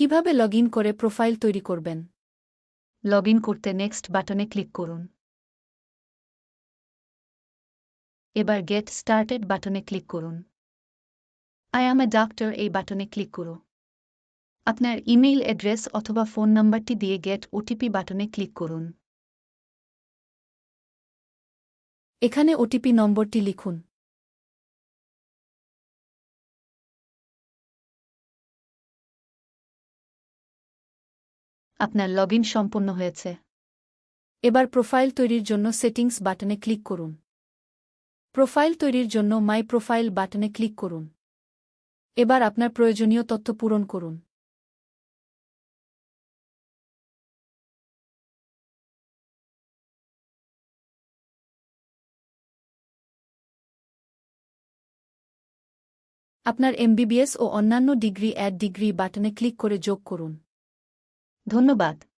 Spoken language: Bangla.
কিভাবে লগইন করে প্রোফাইল তৈরি করবেন? লগইন করতে নেক্সট বাটনে ক্লিক করুন। এবার গেট স্টার্টেড বাটনে ক্লিক করুন। আই অ্যাম এ ডক্টর এই বাটনে ক্লিক করুন। আপনার ইমেইল অ্যাড্রেস অথবা ফোন নাম্বারটি দিয়ে গেট ওটিপি বাটনে ক্লিক করুন। এখানে ওটিপি নম্বরটি লিখুন। আপনার লগইন সম্পন্ন হয়েছে। এবার প্রোফাইল তৈরির জন্য সেটিংস বাটনে ক্লিক করুন। প্রোফাইল তৈরির জন্য মাই প্রোফাইল বাটনে ক্লিক করুন। এবার আপনার প্রয়োজনীয় তথ্য পূরণ করুন। আপনার এমবিবিএস ও অন্যান্য ডিগ্রি অ্যাড ডিগ্রি বাটনে ক্লিক করে যোগ করুন। ধন্যবাদ।